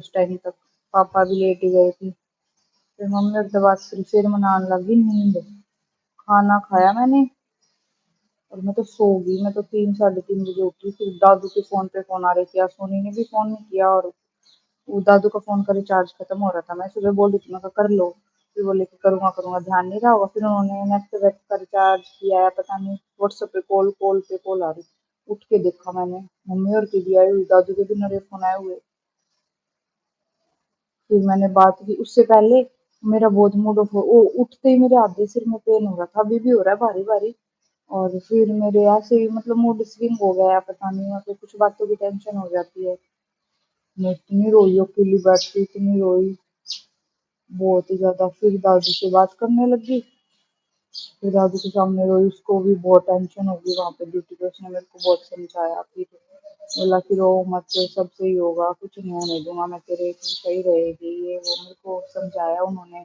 उस टाइम तक पापा भी लेट ही गए थे। फिर मम्मी और के बाद फिर मनाने लगी नींद। खाना खाया मैंने और मैं तो सो गई। मैं तो 3 साढ़े 3 बजे उठी। फिर दादू के फोन पे फोन आ रहे थे, सोनी ने भी फोन नहीं किया और वो दादू का फोन का रिचार्ज खत्म हो रहा था। मैं सुबह बोल रही थी मैं कहा कर लो, फिर बोले कि करूंगा करूंगा, ध्यान नहीं रहा होगा। फिर उन्होंने नेट वेट का रिचार्ज किया है, पता नहीं व्हाट्सएप पे कॉल कॉल पे कॉल आ रही। उठ के देखा मैंने, मम्मी और की भी आई हुई, दादू के भी मेरे फोन आए हुए। फिर मैंने बात की। उससे पहले मेरा बहुत मूड ऑफ हो, वो उठते ही मेरे आधे सिर में पेन हो रहा था, अभी भी हो रहा है भारी भारी। और फिर मेरे ऐसे ही मतलब मूड स्विंग हो गया है, पता नहीं मतलब कुछ बातों की टेंशन हो जाती है। मैं इतनी रोई, अकेली बैठ के इतनी रोई, बहुत ही ज्यादा। फिर दादू से बात करने लगी, फिर दादू के सामने रोई। उसको भी बहुत टेंशन होगी वहां पे ड्यूटी पे। उसने मेरे को बहुत समझाया, फिर बोला कि रो मत, सब सही होगा, कुछ नहीं होने दूंगा मैं तेरे, तू सही रहेगी, ये वो मेरे को समझाया उन्होंने।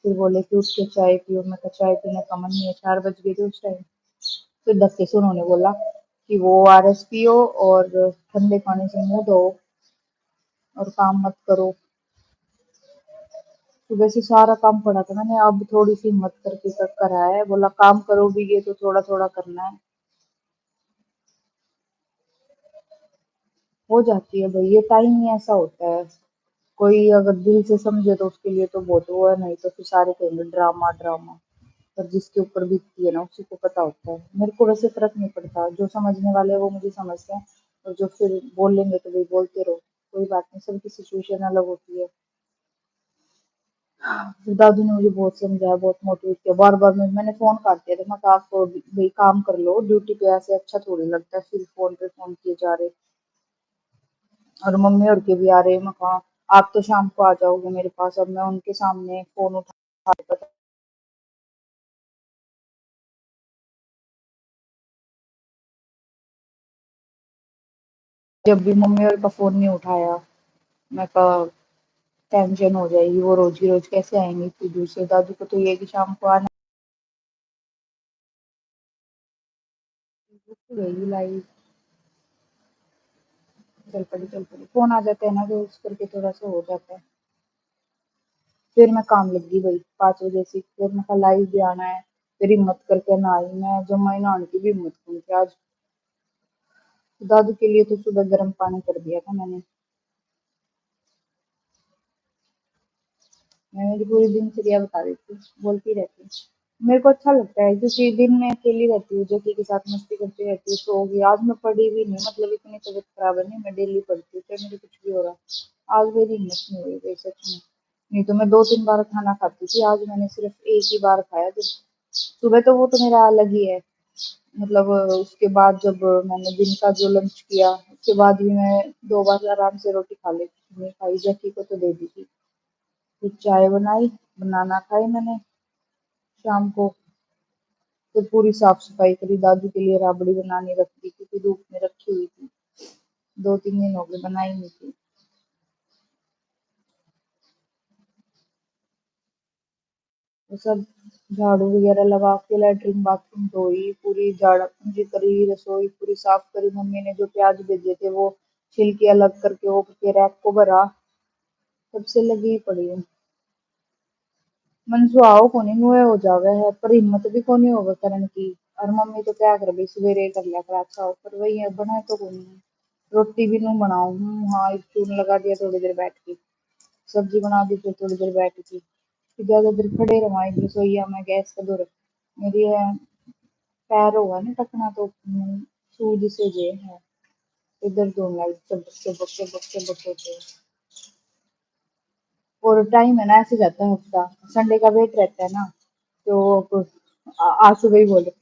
फिर बोले कि उठ के चाय पियो। मैं कहा चाय पीने का मन नहीं है, 4 बज गए थे उस टाइम। फिर धक्के से उन्होंने बोला कि वो आरएस पियो और ठंडे पानी से मुंह धो और काम मत करो। सुबह से सारा काम पड़ा था मैंने, अब थोड़ी सी हिम्मत करके कराया है। बोला काम करोगी ये तो थोड़ा थोड़ा करना है। हो जाती है भाई, ये टाइम ही ऐसा होता है। कोई अगर दिल से समझे तो उसके लिए तो बहुत वो है, नहीं तो फिर सारे कहेंगे ड्रामा ड्रामा। पर जिसके ऊपर बीतती है ना उसी को पता होता है। मेरे को वैसे फर्क नहीं पड़ता, जो समझने वाले हैं वो मुझे समझते हैं, और जो फिर बोलेंगे तो भाई बोलते रहो, कोई बात नहीं, सबकी सिचुएशन अलग होती है। फिर दादू ने मुझे बहुत समझाया, बहुत मोटिवेट किया। बार बार मैंने फोन काट दिया था, मैं कहा आप भाई काम कर लो, ड्यूटी पे ऐसे अच्छा थोड़ी लगता है फिर फोन पे फोन किए जा रहे। और मम्मी और के भी आ रहे, मैं कहा आप तो शाम को आ जाओगे मेरे पास। अब मैं उनके सामने फोन उठा, जब भी मम्मी और का फोन नहीं उठाया, मैं कहा टेंशन हो जाएगी, वो रोज की रोज कैसे आएंगे इतनी दूर से। दादू को तो ये है कि शाम को आना। गई लाइट, चल पड़ी फोन आ जाते हैं ना तो उस करके थोड़ा सा हो जाता है। फिर मैं काम लग गई भाई 5 बजे से। फिर मैं कहा लाइव भी आना है। फिर हिम्मत करके नहाई मैं, जमा ही नहाने की भी हिम्मत नहीं थी आज। दादू के लिए तो सुबह गर्म पानी कर दिया था मैंने। मैं मेरी पूरी दिनचर्या बता देती, बोलती रहती। मेरे को अच्छा लगता है क्योंकि दिन में अकेली रहती हूँ, जैकी के साथ मस्ती करती रहती हूँ, सो गई। आज मैं पढ़ी भी नहीं, मतलब इतनी तबीयत खराब है नहीं, मैं डेली पढ़ती हूँ चाहे मेरे कुछ भी हो रहा। आज मेरी हिम्मत नहीं हुई भाई सच में। नहीं तो मैं 2 3 बार खाना खाती थी, आज मैंने सिर्फ एक ही बार खाया। जब सुबह तो वो तो मेरा अलग ही है, मतलब उसके बाद जब मैंने दिन का जो लंच किया उसके बाद भी मैं 2 बार आराम से रोटी खा लेती थी। नहीं खाई, जैकी को तो दे दी थी। फिर चाय बनाई, बनाना खाई मैंने शाम को। फिर पूरी साफ सफाई करी, दादू के लिए राबड़ी बनानी रख दी क्योंकि धूप में रखी हुई थी, 2 3 दिन हो गए बनाई नहीं थी। वो सब झाड़ू वगैरह लगा के लेटरिन बाथरूम धोई, पूरी झाड़ा पूंजी करी, रसोई पूरी साफ करी। मम्मी ने जो प्याज भेजे थे वो छिलके अलग करके वो के रैक को भरा। तब से लगी पड़ी हूँ। मन सुहाओ को नहीं हुए हो जावे है, पर हिम्मत भी को नहीं होगा करने की। और मम्मी तो क्या कर भाई, सवेरे कर लिया कर अच्छा हो, पर वही है बनाए तो कोई नहीं। रोटी भी नहीं बनाऊ हूँ, हाँ एक चून लगा दिया थोड़ी देर बैठ के, सब्जी बना दी फिर थोड़ी देर बैठ के। फिर ज्यादा देर खड़े रहा एक रसोईया में गैस का दूर। मेरी पैर होगा ना टकना तो सूज से जे है, इधर दोनों लग चबक चबक चबक चबक होते हैं। और टाइम है ना ऐसे जाता है हफ्ता, संडे का वेट रहता है ना। तो आज सुबह ही बोले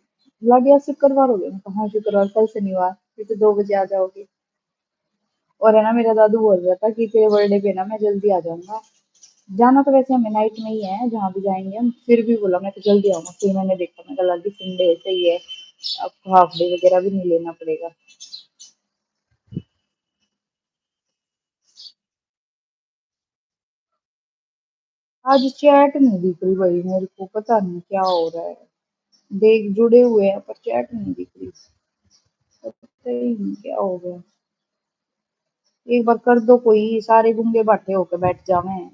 लग गया शुक्रवार हो गया। मैं कहा हाँ शुक्रवार, कल शनिवार, फिर तो 2 बजे आ जाओगे। और है ना मेरा दादू बोल रहा था कि तेरे बर्थडे पे ना मैं जल्दी आ जाऊंगा। जाना तो वैसे हमें नाइट में ही है जहाँ भी जाएंगे हम, फिर भी बोला मैं तो जल्दी आऊंगा। फिर मैंने देखा, मैं कहा लगी संडे सही है, आपको हाफ डे वगैरह भी नहीं लेना पड़ेगा। आज चैट नहीं दिख रही भाई मेरे को, पता नहीं क्या हो रहा है। देख जुड़े हुए हैं पर चैट नहीं दिख रही, पता ही नहीं क्या हो गया। एक बार कर दो कोई, सारे गूंगे बाटे होके बैठ जावें।